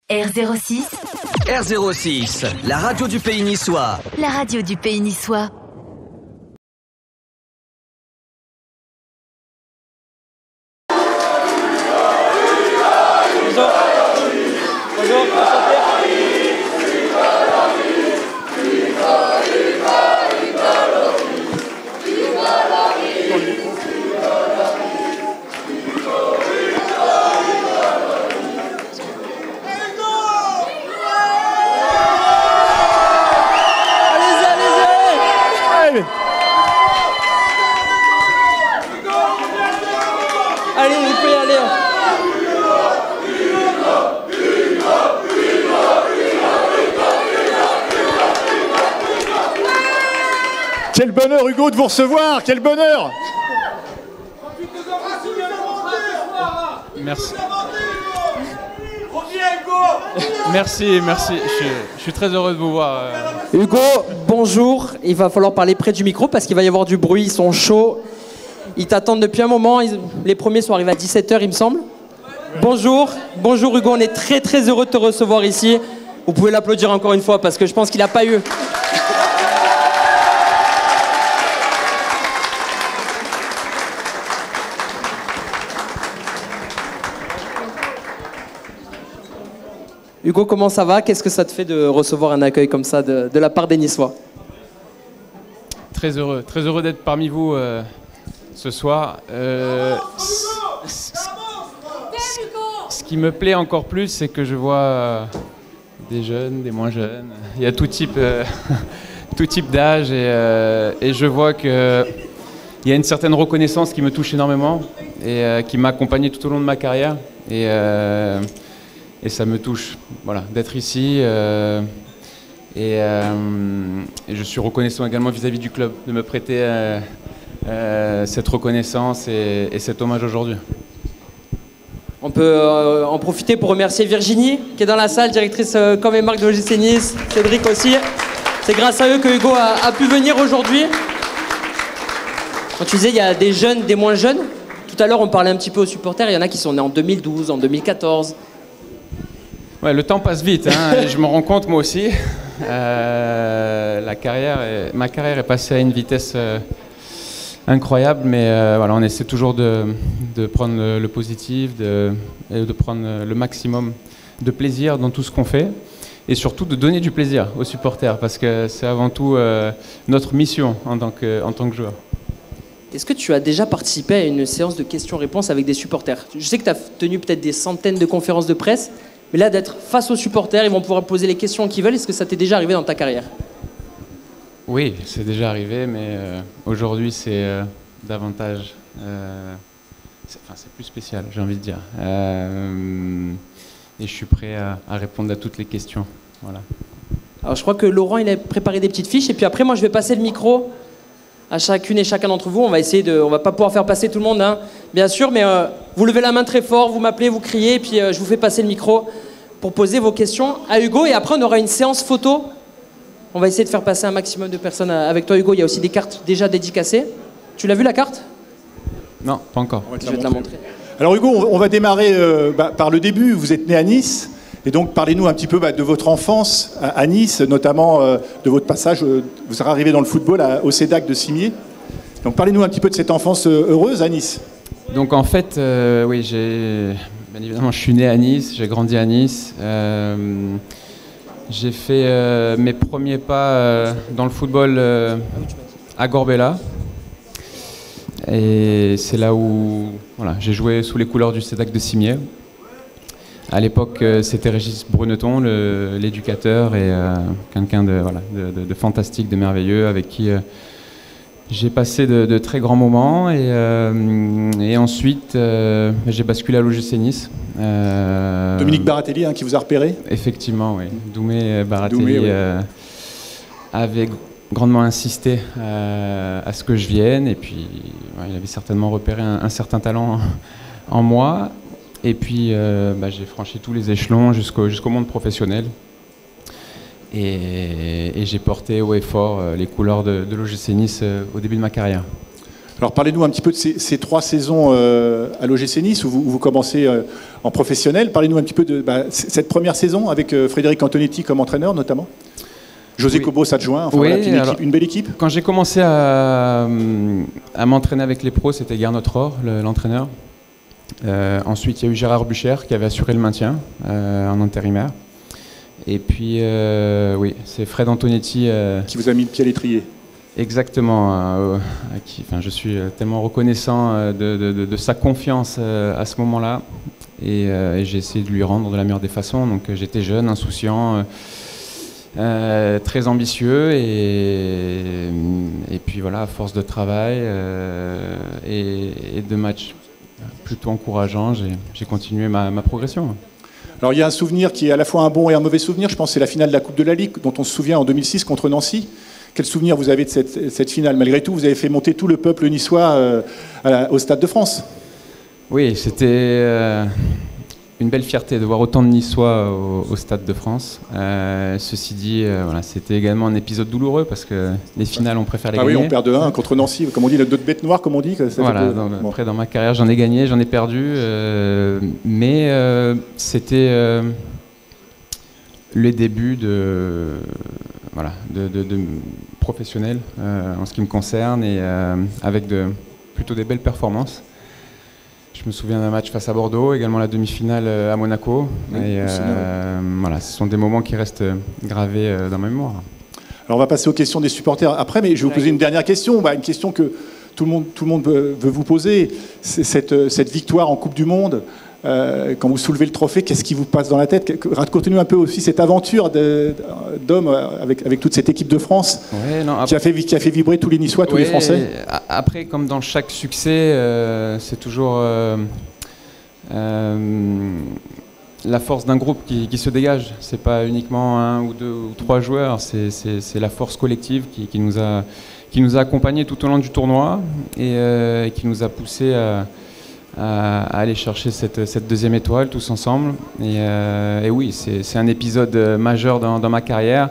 R06. R06, la radio du Pays Niçois. La radio du Pays Niçois. Bonjour. Bonjour, enchanté. Allez, vous pouvez y aller. Quel bonheur, Hugo, de vous recevoir. Quel bonheur. Merci. Merci. Je suis très heureux de vous voir. Hugo, bonjour. Il va falloir parler près du micro parce qu'il va y avoir du bruit. Ils sont chauds. Ils t'attendent depuis un moment. Les premiers sont arrivés à 17h, il me semble. Bonjour. Bonjour, Hugo. On est très, très heureux de te recevoir ici. Vous pouvez l'applaudir encore une fois parce que je pense qu'il n'a pas eu... Hugo, comment ça va? Qu'est-ce que ça te fait de recevoir un accueil comme ça de la part des Niçois? Très heureux d'être parmi vous ce soir. Ce qui me plaît encore plus, c'est que je vois des jeunes, des moins jeunes. Il y a tout type d'âge et je vois qu'il y a une certaine reconnaissance qui me touche énormément et qui m'a accompagné tout au long de ma carrière. Et ça me touche, voilà, d'être ici. Et je suis reconnaissant également vis-à-vis du club de me prêter cette reconnaissance et cet hommage aujourd'hui. On peut en profiter pour remercier Virginie qui est dans la salle, directrice com et marque de l'OGC Nice, Cédric aussi. C'est grâce à eux que Hugo a pu venir aujourd'hui. Quand tu disais il y a des jeunes, des moins jeunes, tout à l'heure on parlait un petit peu aux supporters, il y en a qui sont nés en 2012, en 2014. Ouais, le temps passe vite, hein, et je me rends compte moi aussi. Ma carrière est passée à une vitesse incroyable, mais voilà, on essaie toujours de prendre le positif et de prendre le maximum de plaisir dans tout ce qu'on fait et surtout de donner du plaisir aux supporters parce que c'est avant tout notre mission en tant que joueur. Est-ce que tu as déjà participé à une séance de questions-réponses avec des supporters? Je sais que tu as tenu peut-être des centaines de conférences de presse, mais là, d'être face aux supporters, ils vont pouvoir poser les questions qu'ils veulent. Est-ce que ça t'est déjà arrivé dans ta carrière? Oui, c'est déjà arrivé, mais aujourd'hui, c'est davantage... c'est plus spécial, j'ai envie de dire. Et je suis prêt à répondre à toutes les questions. Voilà. Alors, je crois que Laurent, il a préparé des petites fiches. Et puis après, moi, je vais passer le micro à chacune et chacun d'entre vous. On va pas pouvoir faire passer tout le monde, hein, bien sûr, mais vous levez la main très fort, vous m'appelez, vous criez, et puis je vous fais passer le micro pour poser vos questions à Hugo. Et après, on aura une séance photo. On va essayer de faire passer un maximum de personnes avec toi, Hugo. Il y a aussi des cartes déjà dédicacées. Tu l'as vu, la carte? Non, pas encore. Je vais te la montrer. Alors Hugo, on va démarrer par le début. Vous êtes né à Nice. Et donc, parlez-nous un petit peu de votre enfance à Nice, notamment de votre passage. Vous serez arrivé dans le football au CEDAC de Cimier. Donc, parlez-nous un petit peu de cette enfance heureuse à Nice. Donc, en fait, oui, bien évidemment, je suis né à Nice, j'ai grandi à Nice. J'ai fait mes premiers pas dans le football à Gorbella. Et c'est là où voilà, j'ai joué sous les couleurs du CEDAC de Cimier. À l'époque, c'était Régis Bruneton, l'éducateur, et quelqu'un de fantastique, de merveilleux, avec qui j'ai passé de très grands moments. Et ensuite, j'ai basculé à l'OGC Nice. Dominique Baratelli, qui vous a repéré? Effectivement, oui. Doumé Baratelli oui. avait grandement insisté à ce que je vienne. Et puis, il avait certainement repéré un certain talent en moi. Et puis, j'ai franchi tous les échelons jusqu'au monde professionnel. Et j'ai porté haut et fort les couleurs de l'OGC Nice au début de ma carrière. Alors parlez-nous un petit peu de ces 3 saisons à l'OGC Nice où vous commencez en professionnel. Parlez-nous un petit peu de cette première saison avec Frédéric Antonetti comme entraîneur notamment. José Cobos adjoint, enfin, oui, voilà, une belle équipe. Quand j'ai commencé à m'entraîner avec les pros, c'était Gernot Rohr, l'entraîneur. Ensuite, il y a eu Gérard Bucher qui avait assuré le maintien en intérimaire. Et puis, oui, c'est Fred Antonetti. Qui vous a mis le pied à l'étrier. Exactement. Je suis tellement reconnaissant de sa confiance à ce moment-là. Et j'ai essayé de lui rendre de la meilleure des façons. Donc, j'étais jeune, insouciant. Très ambitieux et puis voilà, à force de travail et de matchs plutôt encourageants, j'ai continué ma progression. Alors il y a un souvenir qui est à la fois un bon et un mauvais souvenir, je pense que c'est la finale de la Coupe de la Ligue dont on se souvient en 2006 contre Nancy. Quel souvenir vous avez de cette finale? Malgré tout, vous avez fait monter tout le peuple niçois au Stade de France. Oui, c'était une belle fierté de voir autant de Niçois au Stade de France. Ceci dit, voilà, c'était également un épisode douloureux parce que les finales, on préfère les gagner. Oui, on perd de 1 contre Nancy, comme on dit, d'autres bêtes noires, comme on dit. Voilà, après dans ma carrière, j'en ai gagné, j'en ai perdu, mais c'était les débuts de professionnels en ce qui me concerne et avec plutôt des belles performances. Je me souviens d'un match face à Bordeaux, également la demi-finale à Monaco. Oui, et voilà, ce sont des moments qui restent gravés dans ma mémoire. Alors on va passer aux questions des supporters après, mais je vais vous poser une dernière question, une question que tout le monde veut vous poser. C'est cette victoire en Coupe du Monde. Quand vous soulevez le trophée, qu'est-ce qui vous passe dans la tête? Racontez-nous un peu aussi cette aventure d'homme avec toute cette équipe de France qui a fait vibrer tous les Niçois, tous les Français. Après, comme dans chaque succès, c'est toujours la force d'un groupe qui se dégage. C'est pas uniquement 1 ou 2 ou 3 joueurs, c'est la force collective qui nous a accompagnés tout au long du tournoi et qui nous a poussés à aller chercher cette deuxième étoile tous ensemble. Et oui, c'est un épisode majeur dans ma carrière.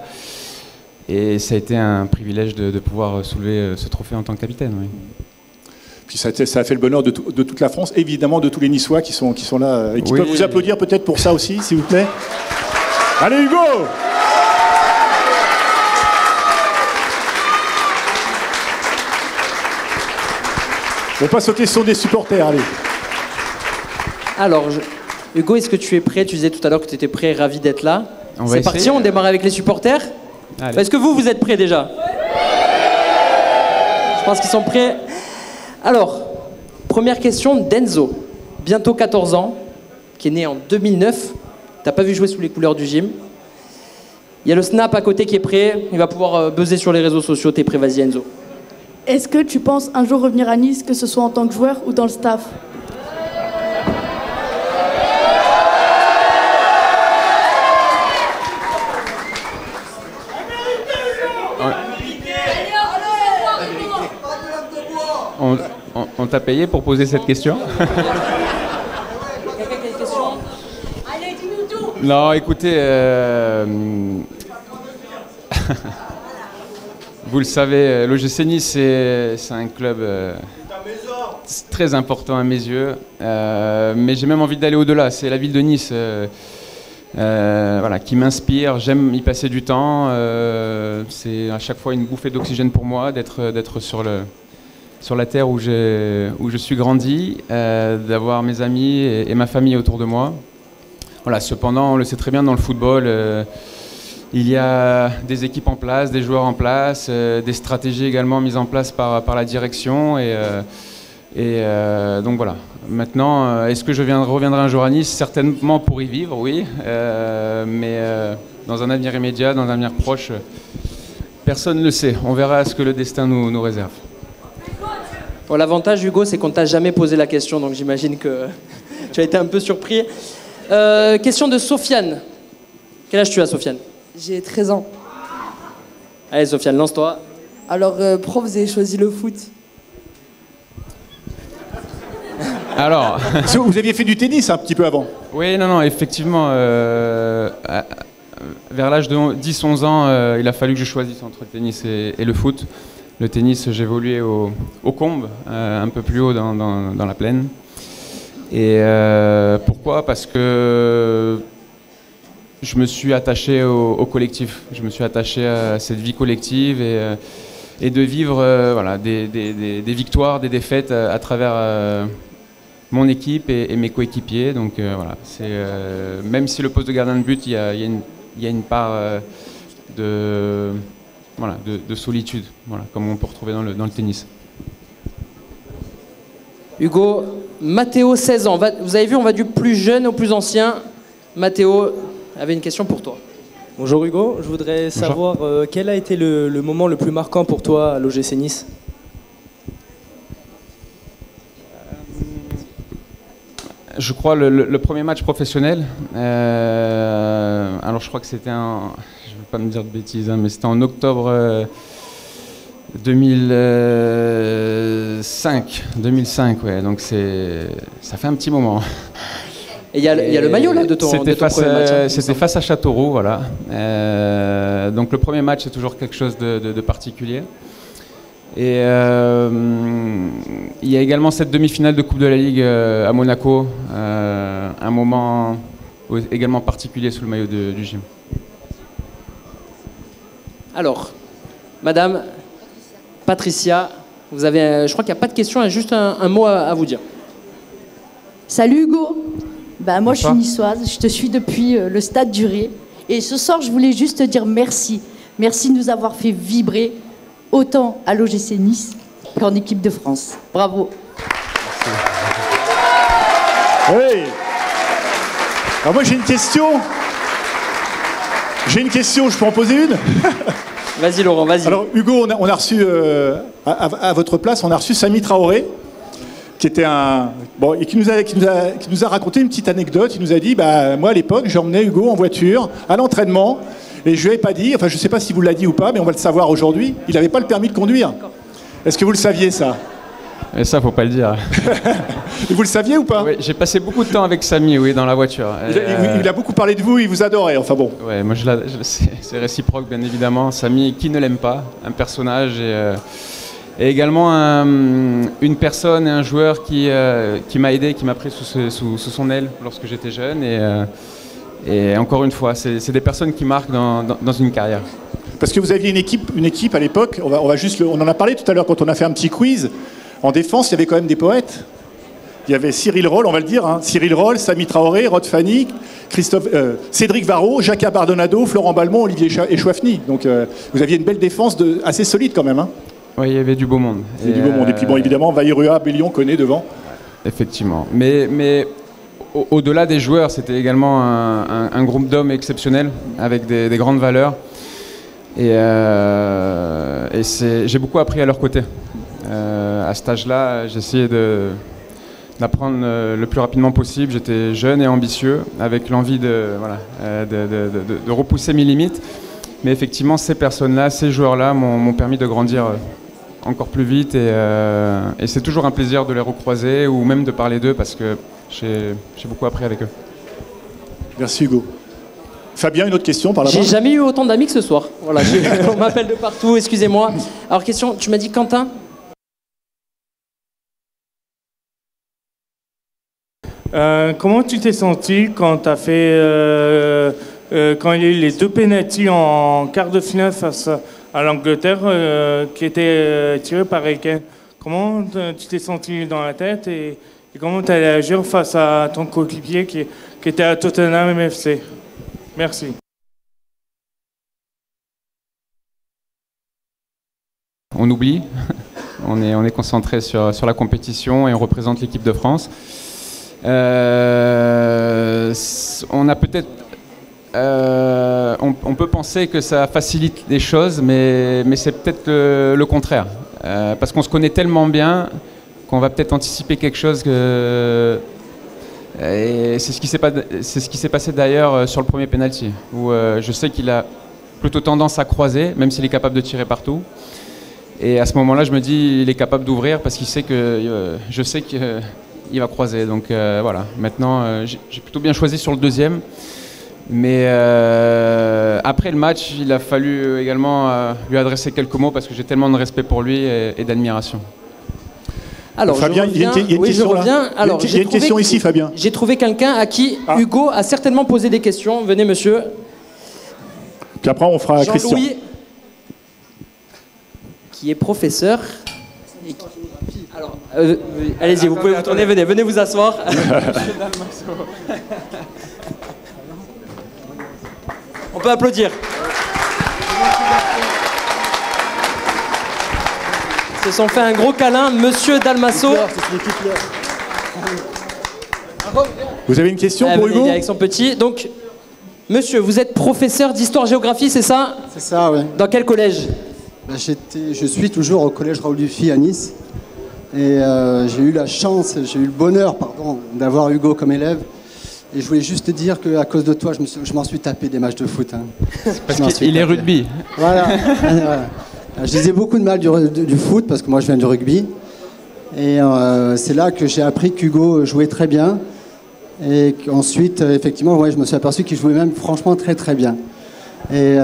Et ça a été un privilège de pouvoir soulever ce trophée en tant que capitaine. Oui. Puis ça a fait le bonheur de toute la France, évidemment de tous les Niçois qui sont là et qui peuvent vous applaudir peut-être pour ça aussi, s'il vous plaît. Allez Hugo! On passe aux questions des supporters, allez. Alors, Hugo, est-ce que tu es prêt? Tu disais tout à l'heure que tu étais prêt, ravi d'être là. C'est parti, essayer. On démarre avec les supporters. Allez. Est-ce que vous êtes prêts déjà? Je pense qu'ils sont prêts. Alors, première question d'Enzo, bientôt 14 ans, qui est né en 2009. T'as pas vu jouer sous les couleurs du gym. Il y a le Snap à côté qui est prêt. Il va pouvoir buzzer sur les réseaux sociaux. T'es prêt? Vas-y, Enzo. Est-ce que tu penses un jour revenir à Nice, que ce soit en tant que joueur ou dans le staff? On t'a payé pour poser cette question? Quelqu'un qui a une question? Allez, dis-nous tout. Non, écoutez, vous le savez, l'OGC Nice, c'est un club très important à mes yeux, mais j'ai même envie d'aller au-delà. C'est la ville de Nice voilà, qui m'inspire. J'aime y passer du temps. C'est à chaque fois une bouffée d'oxygène pour moi d'être sur la terre où je suis grandi, d'avoir mes amis et ma famille autour de moi. Voilà, cependant, on le sait très bien dans le football, il y a des équipes en place, des joueurs en place, des stratégies également mises en place par la direction. Donc voilà. Maintenant, est-ce que je reviendrai un jour à Nice? Certainement pour y vivre, oui. Mais dans un avenir immédiat, dans un avenir proche, personne ne le sait. On verra ce que le destin nous réserve. Bon, l'avantage, Hugo, c'est qu'on t'a jamais posé la question, donc j'imagine que tu as été un peu surpris. Question de Sofiane. Quel âge tu as, Sofiane? J'ai 13 ans. Allez, Sofiane, lance-toi. Alors, prof, vous avez choisi le foot. Alors... Vous aviez fait du tennis un petit peu avant? Oui, non, effectivement. Vers l'âge de 10-11 ans, il a fallu que je choisisse entre le tennis et le foot. le tennis, j'évoluais au Combe, un peu plus haut dans la plaine. Et pourquoi ? Parce que je me suis attaché au collectif. Je me suis attaché à cette vie collective et de vivre voilà, des victoires, des défaites à travers mon équipe et mes coéquipiers. Donc voilà, même si le poste de gardien de but, il y a une part de solitude, voilà, comme on peut retrouver dans le tennis. Hugo, Mathéo, 16 ans. Vous avez vu, on va du plus jeune au plus ancien. Mathéo avait une question pour toi. Bonjour Hugo, je voudrais savoir quel a été le moment le plus marquant pour toi à l'OGC Nice ? Je crois le premier match professionnel. Alors je crois que c'était je ne vais pas me dire de bêtises, hein, mais c'était en octobre 2005, ouais. Donc ça fait un petit moment. Et il y a le maillot là de ton premier match. C'était face à Châteauroux, voilà. Donc le premier match c'est toujours quelque chose de particulier. Et il y a également cette demi-finale de Coupe de la Ligue à Monaco, un moment également particulier sous le maillot du gym. Alors, Madame Patricia, vous avez, je crois qu'il n'y a pas de question, il y a juste un mot à vous dire. Salut Hugo, moi je suis niçoise, je te suis depuis le Stade du Ré. Et ce soir je voulais juste te dire merci. Merci de nous avoir fait vibrer autant à l'OGC Nice qu'en équipe de France. Bravo. Oui. Alors moi j'ai une question. Je peux en poser une? Vas-y Laurent, vas-y. Alors Hugo, on a reçu, à votre place, on a reçu Samy Traoré, qui était et qui nous a raconté une petite anecdote. Il nous a dit, moi à l'époque, j'emmenais Hugo en voiture à l'entraînement, et je lui avais pas dit, enfin je sais pas si vous l'a dit ou pas, mais on va le savoir aujourd'hui, il n'avait pas le permis de conduire. Est-ce que vous le saviez ça? Et ça, faut pas le dire. Et vous le saviez ou pas? Oui, j'ai passé beaucoup de temps avec Samy, oui, dans la voiture. Il a beaucoup parlé de vous, il vous adorait, enfin bon. Ouais, moi c'est réciproque, bien évidemment. Samy, qui ne l'aime pas, un personnage et également une personne et un joueur qui m'a aidé, qui m'a pris sous son aile lorsque j'étais jeune. Et encore une fois, c'est des personnes qui marquent dans une carrière. Parce que vous aviez une équipe à l'époque, on en a parlé tout à l'heure quand on a fait un petit quiz. En défense, il y avait quand même des poètes. Il y avait Cyril Roll, on va le dire, Cyril Roll, Samy Traoré, Rod Fanny, Cédric Varro, Jacques Abardonado, Florent Balmont, Olivier Chouafny. Donc vous aviez une belle défense assez solide quand même. Oui, il y avait du beau monde. Et puis bon, évidemment, Vairua, Bellion connaît devant. Effectivement. Mais au-delà des joueurs, c'était également un groupe d'hommes exceptionnels, avec des grandes valeurs. Et j'ai beaucoup appris à leur côté. À cet âge-là, j'ai essayé d'apprendre le plus rapidement possible. J'étais jeune et ambitieux, avec l'envie de repousser mes limites. Mais effectivement, ces personnes-là, ces joueurs-là m'ont permis de grandir encore plus vite. Et c'est toujours un plaisir de les recroiser ou même de parler d'eux parce que j'ai beaucoup appris avec eux. Merci Hugo. Fabien, une autre question par là-bas? J'ai jamais eu autant d'amis que ce soir. Voilà, on m'appelle de partout, excusez-moi. Alors question, tu m'as dit Quentin? Comment tu t'es senti quand tu as fait quand il y a eu les 2 pénaltys en quart de finale face à l'Angleterre qui étaient tirés par Eken? Comment tu t'es senti dans la tête et comment tu allais agir face à ton coéquipier qui était à Tottenham MFC? Merci. On oublie, on est concentré sur la compétition et on représente l'équipe de France. On a peut-être, on peut penser que ça facilite les choses, mais c'est peut-être le contraire, parce qu'on se connaît tellement bien qu'on va peut-être anticiper quelque chose et c'est ce qui s'est passé d'ailleurs sur le premier penalty, où je sais qu'il a plutôt tendance à croiser, même s'il est capable de tirer partout. Et à ce moment-là, je me dis, il est capable d'ouvrir parce qu'il sait que je sais qu'il va croiser. Donc voilà. Maintenant, j'ai plutôt bien choisi sur le deuxième, mais après le match, il a fallu également lui adresser quelques mots parce que j'ai tellement de respect pour lui et d'admiration. Alors, Fabien, il y a une question là. Alors, il y a une question ici, Fabien. J'ai trouvé quelqu'un à qui Hugo a certainement posé des questions. Venez, monsieur. Puis après, on fera Christian. Jean-Louis, qui est professeur. Alors, allez-y, vous pouvez vous tourner, venez vous asseoir. On peut applaudir. Ils se sont fait un gros câlin, monsieur Dalmasso. Vous avez une question pour Hugo? Avec son petit. Donc, monsieur, vous êtes professeur d'histoire-géographie, c'est ça? C'est ça, oui. Dans quel collège? Je suis toujours au collège Raoul Dufy à Nice. Et j'ai eu la chance, j'ai eu le bonheur, d'avoir Hugo comme élève. Et je voulais juste te dire qu'à cause de toi, je m'en suis tapé des matchs de foot. Hein. Parce qu'il est rugby. Voilà. Je disais beaucoup de mal du foot, parce que moi je viens du rugby. Et c'est là que j'ai appris qu'Hugo jouait très bien. Et qu'ensuite, effectivement, je me suis aperçu qu'il jouait même franchement très très bien. Et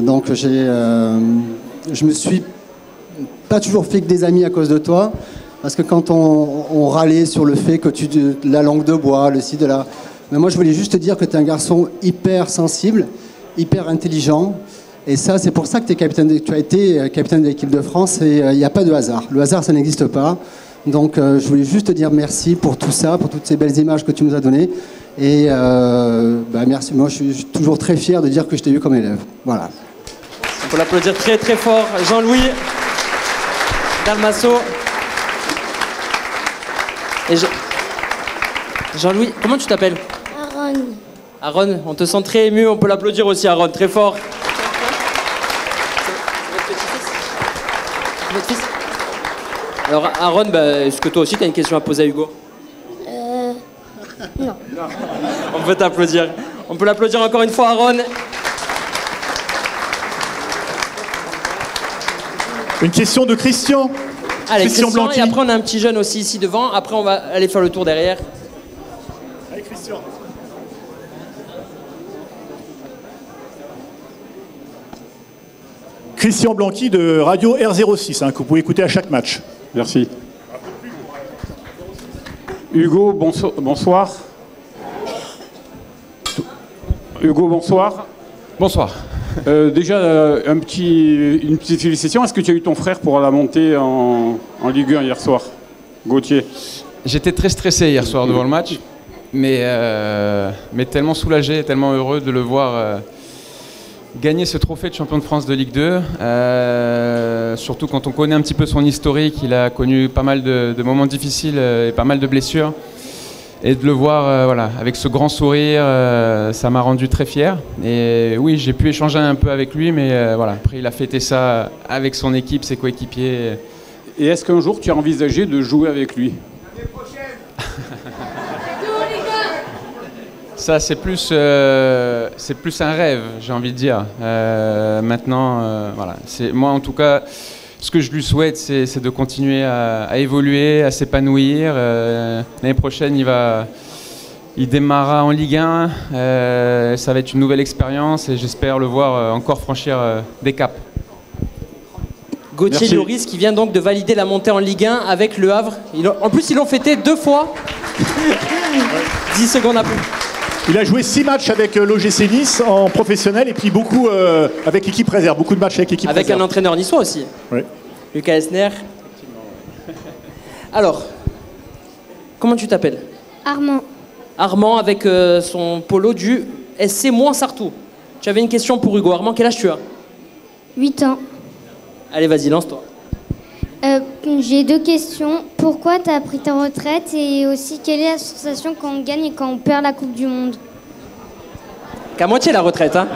donc je me suis pas toujours fait que des amis à cause de toi, parce que quand on râlait sur le fait que la langue de bois, le ci, de là, mais moi je voulais juste te dire que tu es un garçon hyper sensible, hyper intelligent, et ça c'est pour ça que tu as été capitaine de l'équipe de France, et il n'y a pas de hasard. Le hasard, ça n'existe pas. Donc je voulais juste te dire merci pour tout ça, pour toutes ces belles images que tu nous as données. Et merci, moi je suis toujours très fier de dire que je t'ai eu comme élève. Voilà. On peut l'applaudir très très fort. Jean-Louis Dalmasso. Et Jean-Louis, comment tu t'appelles? Aaron. Aaron, on te sent très ému, on peut l'applaudir aussi Aaron, très fort. Votre fils? Alors Aaron, est-ce que toi aussi tu as une question à poser à Hugo? Non. On peut t'applaudir. On peut l'applaudir encore une fois, Aaron. Une question de Christian. Allez, Christian Blanqui. Et après on a un petit jeune aussi ici devant. Après on va aller faire le tour derrière. Allez, Christian. Christian Blanqui de Radio R06, que vous pouvez écouter à chaque match. Merci. Hugo, bonsoir. Hugo, bonsoir. Bonsoir. Déjà, une petite félicitation. Est-ce que tu as eu ton frère pour la montée en Ligue 1 hier soir, Gauthier? J'étais très stressé hier soir devant le match, mais tellement soulagé, tellement heureux de le voir gagner ce trophée de champion de France de Ligue 2. Surtout quand on connaît un petit peu son historique, il a connu pas mal de moments difficiles et pas mal de blessures. Et de le voir avec ce grand sourire, ça m'a rendu très fier. Et oui, j'ai pu échanger un peu avec lui, mais après il a fêté ça avec son équipe, ses coéquipiers. Et est-ce qu'un jour tu as envisagé de jouer avec lui? Ça, c'est plus un rêve, j'ai envie de dire. Maintenant, moi en tout cas, ce que je lui souhaite, c'est de continuer à évoluer, à s'épanouir. L'année prochaine, il démarrera en Ligue 1. Ça va être une nouvelle expérience et j'espère le voir encore franchir des caps. Gauthier Lloris qui vient donc de valider la montée en Ligue 1 avec Le Havre. En plus, ils l'ont fêté 2 fois. 10 secondes après. Il a joué 6 matchs avec l'OGC Nice en professionnel et puis beaucoup avec l'équipe réserve. Beaucoup de matchs avec l'équipe réserve. Avec un entraîneur niçois aussi. Oui. Lucas Esner. Alors, comment tu t'appelles? Armand. Armand avec son polo du SC Sartou. Tu avais une question pour Hugo. Armand, quel âge tu as? 8 ans. Allez, vas-y, lance-toi. J'ai 2 questions. Pourquoi tu as pris ta retraite et aussi quelle est la sensation quand on gagne et quand on perd la Coupe du Monde? Qu'à moitié la retraite, hein.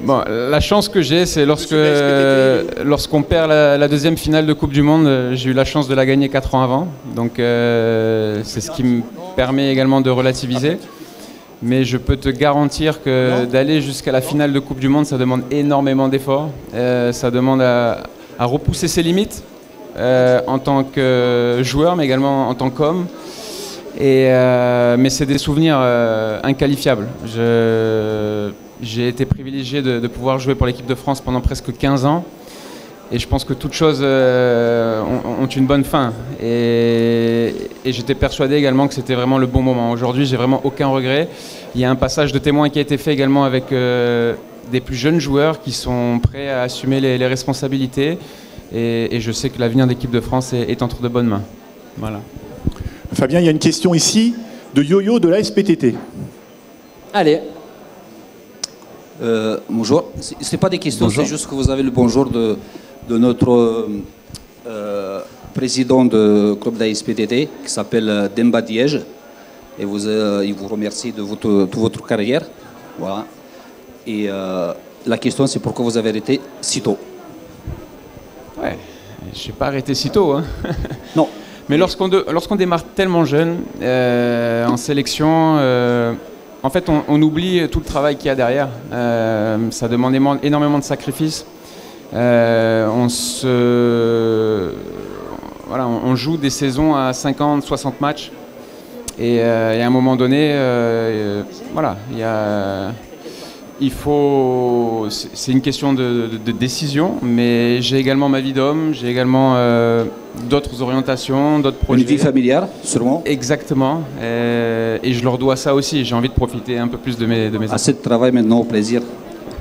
Bon, la chance que j'ai, c'est lorsqu'on perd la deuxième finale de Coupe du Monde, j'ai eu la chance de la gagner 4 ans avant. Donc c'est ce qui me permet également de relativiser. Mais je peux te garantir que d'aller jusqu'à la finale de Coupe du Monde, ça demande énormément d'efforts. Ça demande à repousser ses limites en tant que joueur, mais également en tant qu'homme. Mais c'est des souvenirs inqualifiables. J'ai été privilégié de pouvoir jouer pour l'équipe de France pendant presque 15 ans. Et je pense que toutes choses ont une bonne fin. Et j'étais persuadé également que c'était vraiment le bon moment. Aujourd'hui, j'ai vraiment aucun regret. Il y a un passage de témoin qui a été fait également avec des plus jeunes joueurs qui sont prêts à assumer les responsabilités. Et je sais que l'avenir de l'équipe de France est entre de bonnes mains. Voilà. Fabien, il y a une question ici de Yo-Yo de la SPTT. Allez. Bonjour. Ce n'est pas des questions, c'est juste que vous avez le bonjour de notre président du club de la SPTT qui s'appelle Demba Diège. Et il vous remercie de toute votre carrière. Voilà. Et la question, c'est pourquoi vous avez arrêté si tôt. Ouais, je n'ai pas arrêté si tôt. Hein. Non. Mais lorsqu'on démarre tellement jeune, en sélection, en fait, on oublie tout le travail qu'il y a derrière. Ça demande énormément de sacrifices. On joue des saisons à 50, 60 matchs. Et à un moment donné, c'est une question de décision, mais j'ai également ma vie d'homme, j'ai également d'autres orientations, d'autres projets. Une vie familiale, sûrement. Exactement, et je leur dois ça aussi, j'ai envie de profiter un peu plus de mes enfants. Assez de travail maintenant, au plaisir,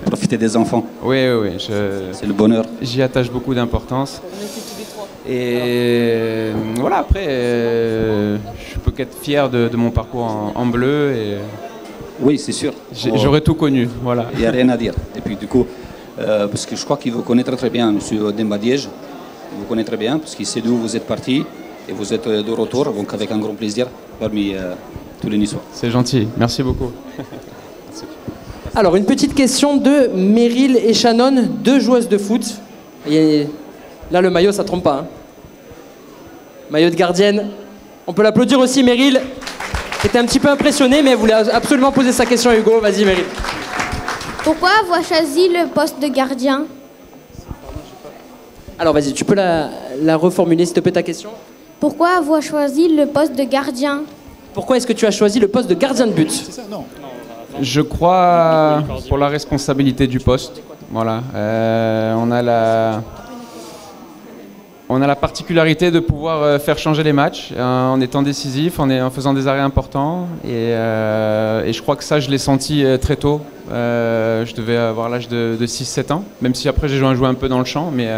profiter des enfants. Oui, c'est le bonheur. J'y attache beaucoup d'importance. Et voilà, après, je peux qu'être fier de mon parcours en bleu. Oui, c'est sûr. J'aurais tout connu, voilà. Il n'y a rien à dire. Et puis du coup, parce que je crois qu'il vous connaît très très bien, M. Demba Diège. Il vous connaît très bien, parce qu'il sait d'où vous êtes parti et vous êtes de retour, donc avec un grand plaisir parmi tous les Niçois. C'est gentil, merci beaucoup. Alors, une petite question de Meryl et Shannon, deux joueuses de foot. Et là, le maillot, ça trompe pas. Hein. Maillot de gardienne. On peut l'applaudir aussi, Meryl, qui était un petit peu impressionné, mais elle voulait absolument poser sa question à Hugo. Vas-y, Meryl. Pourquoi avoir choisi le poste de gardien? Alors, vas-y, tu peux la reformuler, s'il te plaît, ta question? Pourquoi avoir choisi le poste de gardien? Pourquoi est-ce que tu as choisi le poste de gardien de but? C'est ça, non. Je crois pour la responsabilité du poste. Voilà. On a la particularité de pouvoir faire changer les matchs en étant décisif, en faisant des arrêts importants. Et je crois que ça, je l'ai senti très tôt. Je devais avoir l'âge de 6-7 ans, même si après j'ai joué un peu dans le champ. Mais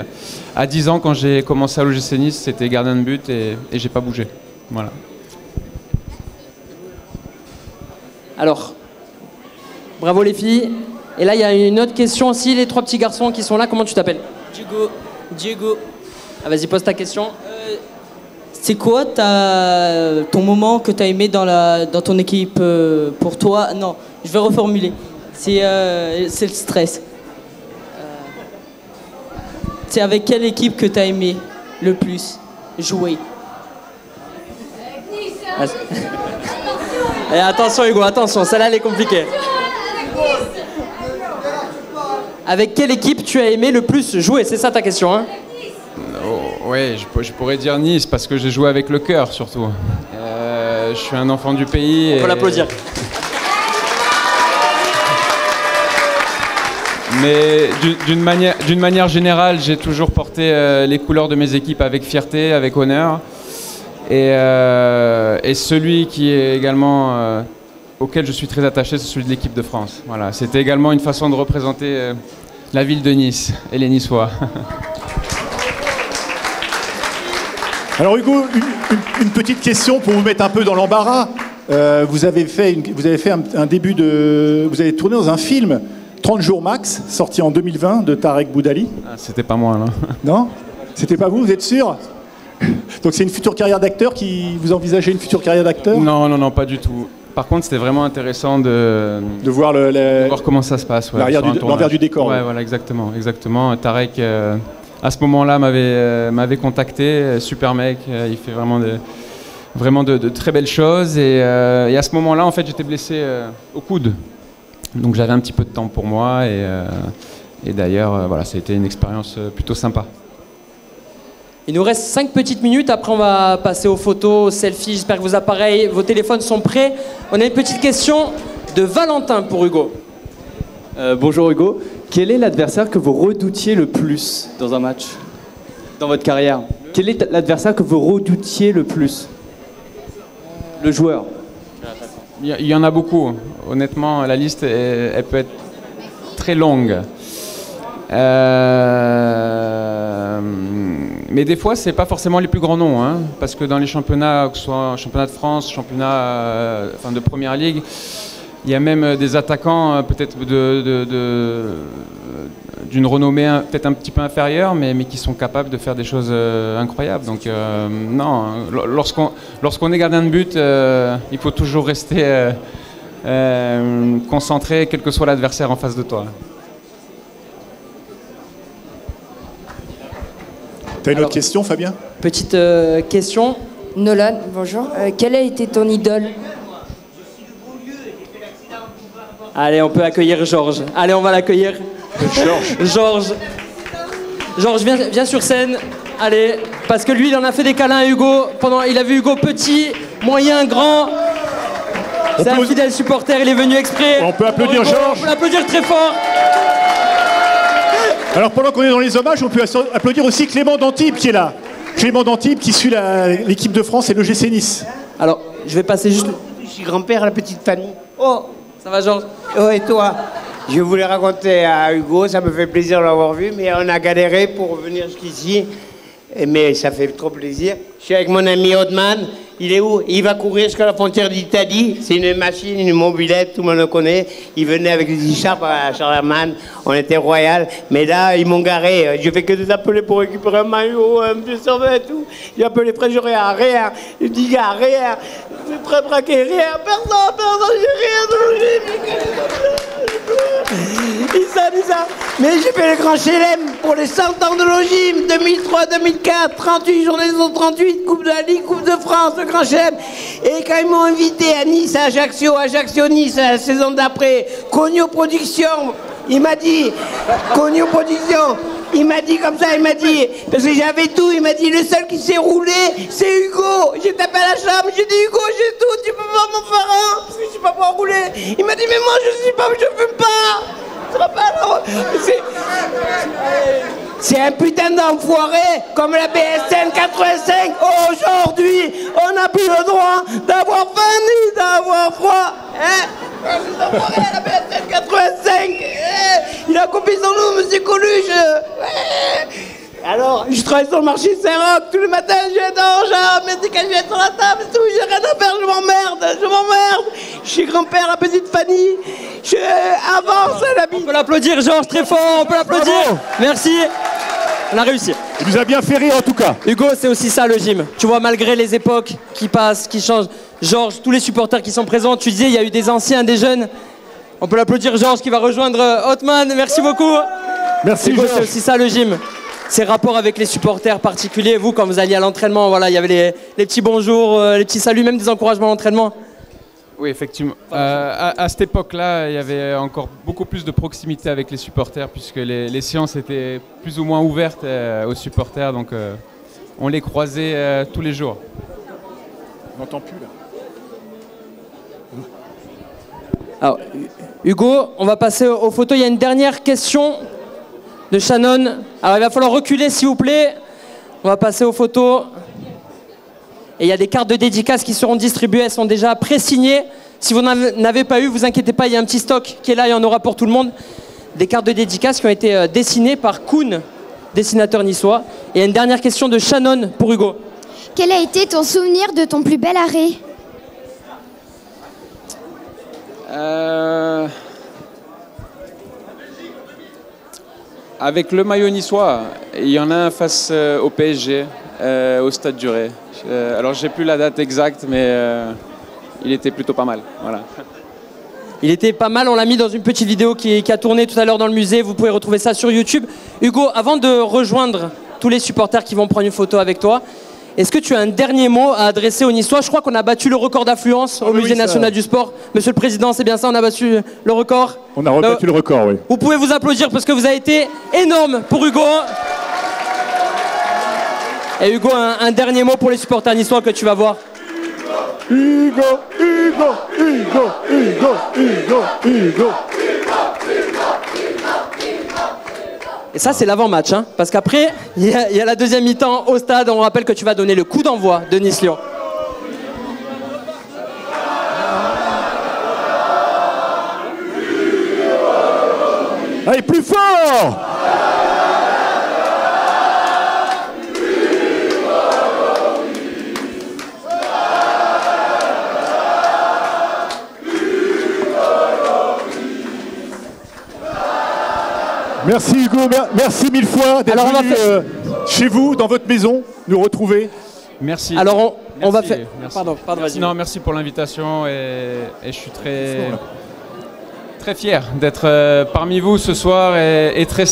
à 10 ans, quand j'ai commencé à l'OGC Nice, c'était gardien de but et j'ai pas bougé. Voilà. Alors, bravo les filles. Et là, il y a une autre question aussi, les trois petits garçons qui sont là. Comment tu t'appelles? Diego. Ah, vas-y, pose ta question. C'est quoi ton moment que tu as aimé dans ton équipe pour toi? Non, je vais reformuler. C'est le stress. C'est avec quelle équipe que tu as aimé le plus jouer? Et attention Hugo, attention, celle-là elle est compliquée. Avec quelle équipe tu as aimé le plus jouer? C'est ça ta question, hein? Oui, je pourrais dire Nice parce que j'ai joué avec le cœur surtout. Je suis un enfant du pays. On peut l'applaudir. Mais d'une manière générale, j'ai toujours porté les couleurs de mes équipes avec fierté, avec honneur. Et celui qui est également auquel je suis très attaché, c'est celui de l'équipe de France. Voilà, c'était également une façon de représenter la ville de Nice et les Niçois. Alors Hugo, une petite question pour vous mettre un peu dans l'embarras. Vous avez fait un début de... Vous avez tourné dans un film, 30 jours max, sorti en 2020 de Tarek Boudali. Ah, c'était pas moi, là. Non? C'était pas vous êtes sûr? Donc c'est une future carrière d'acteur vous envisagez une future carrière d'acteur? Non, pas du tout. Par contre, c'était vraiment intéressant de voir comment ça se passe. Ouais, l'envers du décor. Ouais, voilà, exactement. Tarek, à ce moment-là, m'avait contacté. Super mec, il fait vraiment de très belles choses. Et à ce moment-là, en fait, j'étais blessé au coude. Donc j'avais un petit peu de temps pour moi. Et d'ailleurs, voilà, ça a été une expérience plutôt sympa. Il nous reste 5 petites minutes, après on va passer aux photos, aux selfies, j'espère que vos appareils, vos téléphones sont prêts. On a une petite question de Valentin pour Hugo. Bonjour Hugo, quel est l'adversaire que vous redoutiez le plus dans un match, dans votre carrière? Quel est l'adversaire que vous redoutiez le plus? Le joueur. Il y en a beaucoup. Honnêtement, la liste, elle peut être très longue. Mais des fois, c'est pas forcément les plus grands noms, hein, parce que dans les championnats, que ce soit championnat de France, championnat de Première Ligue, il y a même des attaquants peut-être d'une renommée peut-être un petit peu inférieure, mais qui sont capables de faire des choses incroyables. Donc non, lorsqu'on est gardien de but, il faut toujours rester concentré, quel que soit l'adversaire en face de toi. T'as une autre question, Fabien? Petite question. Nolan, bonjour. Quelle a été ton idole? Allez, on peut accueillir Georges. Allez, on va l'accueillir. Georges, viens sur scène. Allez, parce que lui, il en a fait des câlins à Hugo. Il a vu Hugo petit, moyen, grand. C'est un fidèle supporter, il est venu exprès. On peut applaudir Georges. On peut l'applaudir très fort. Alors pendant qu'on est dans les hommages, on peut applaudir aussi Clément d'Antibes qui est là. Clément d'Antibes qui suit l'équipe de France et le GC Nice. Alors, je vais passer juste... Je suis grand-père à la petite Fanny. Oh, ça va Georges? Oh, et toi? Je voulais raconter à Hugo, ça me fait plaisir de l'avoir vu, mais on a galéré pour venir jusqu'ici. Mais ça fait trop plaisir. Je suis avec mon ami Odman. Il est où? Il va courir jusqu'à la frontière d'Italie. C'est une machine, une mobilette, tout le monde le connaît. Il venait avec des écharpes à Charlemagne. On était royal. Mais là, ils m'ont garé. Je fais que des appelés pour récupérer un maillot, un vieux survêt et tout. J'ai appelé près, j'aurais rien. Je dis, gars, rien. Je suis très braqué, rien. Personne, j'ai rien. Dis ça. Mais j'ai fait le grand chelem pour les 100 ans de l'Ogime, 2003, 2004, 38 journées de 38, Coupe de la Ligue, Coupe de France, le grand chelem. Et quand ils m'ont invité à Nice, à Ajaccio-Nice, la saison d'après, Cogno Production, il m'a dit, Cogno Production, il m'a dit comme ça, il m'a dit, parce que j'avais tout, il m'a dit, le seul qui s'est roulé, c'est Hugo. J'ai tapé à la chambre, j'ai dit, Hugo, j'ai tout, tu peux pas m'en faire un, parce que je sais pas pouvoir rouler. Il m'a dit, mais moi, je fume pas. C'est un putain d'enfoiré comme la BSN 85. Aujourd'hui, on n'a plus le droit d'avoir faim ni d'avoir froid. Hein? L'enfoiré à la BSN 85. Il a copié son nom, monsieur Coluche. Alors, je travaille sur le marché de Saint-Roch. Tous les matins, je vais dans je mets des cagettes sur la table et tout. J'ai rien à faire, je m'emmerde. Je suis grand-père, la petite Fanny. Je avance, la bille. On peut l'applaudir, Georges, très fort. On peut l'applaudir. Merci. On a réussi. Il nous a bien fait rire, en tout cas. Hugo, c'est aussi ça, le gym. Tu vois, malgré les époques qui passent, qui changent, Georges, tous les supporters qui sont présents, tu disais, il y a eu des anciens, des jeunes. On peut l'applaudir, Georges, qui va rejoindre Hotman. Merci beaucoup. Merci, Hugo, Georges. c'est aussi ça, le gym. Ces rapports avec les supporters particuliers, vous, quand vous alliez à l'entraînement, voilà, il y avait les petits bonjours, les petits saluts, même des encouragements à l'entraînement. Oui, effectivement. À cette époque-là, il y avait encore beaucoup plus de proximité avec les supporters, puisque les séances étaient plus ou moins ouvertes aux supporters, donc on les croisait tous les jours. On n'entend plus, là. Alors, Hugo, on va passer aux photos. Il y a une dernière question de Shannon. Alors, il va falloir reculer, s'il vous plaît. On va passer aux photos. Et il y a des cartes de dédicace qui seront distribuées. Elles sont déjà pré-signées. Si vous n'avez pas eu, vous inquiétez pas, il y a un petit stock qui est là. Il y en aura pour tout le monde. Des cartes de dédicace qui ont été dessinées par Kuhn, dessinateur niçois. Et il y a une dernière question de Shannon pour Hugo. Quel a été ton souvenir de ton plus bel arrêt? Avec le maillot niçois, il y en a un face au PSG, au Stade du Ré. Alors j'ai plus la date exacte, mais il était plutôt pas mal. Voilà. Il était pas mal, on l'a mis dans une petite vidéo qui a tourné tout à l'heure dans le musée. Vous pouvez retrouver ça sur YouTube. Hugo, avant de rejoindre tous les supporters qui vont prendre une photo avec toi, est-ce que tu as un dernier mot à adresser aux Niçois? Je crois qu'on a battu le record d'affluence au Musée national du sport. Monsieur le Président, c'est bien ça, on a battu le record? On a rebattu le record, oui. Vous pouvez vous applaudir parce que vous avez été énorme pour Hugo. Et Hugo, un dernier mot pour les supporters niçois que tu vas voir. Hugo, Hugo, Hugo, Hugo, Hugo, Hugo. Et ça, c'est l'avant-match, hein, parce qu'après, il y a la deuxième mi-temps au stade. On rappelle que tu vas donner le coup d'envoi de Nice-Lyon. Allez, plus fort! Merci Hugo, merci mille fois d'être venu chez vous, dans votre maison, nous retrouver. Merci. Alors on va faire... Merci. Pardon, vas-y. Non, merci pour l'invitation et je suis très fier d'être parmi vous ce soir et très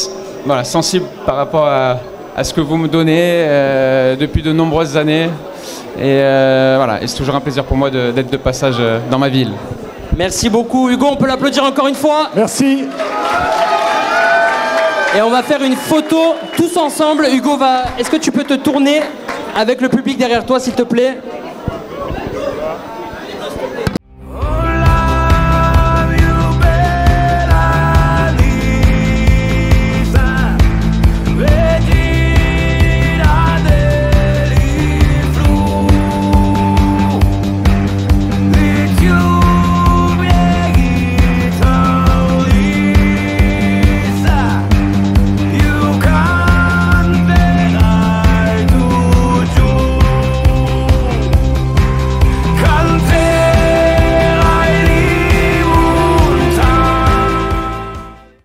sensible par rapport à ce que vous me donnez depuis de nombreuses années. Et c'est toujours un plaisir pour moi d'être de passage dans ma ville. Merci beaucoup Hugo, on peut l'applaudir encore une fois. Merci. Et on va faire une photo tous ensemble. Hugo, est-ce que tu peux te tourner avec le public derrière toi, s'il te plaît?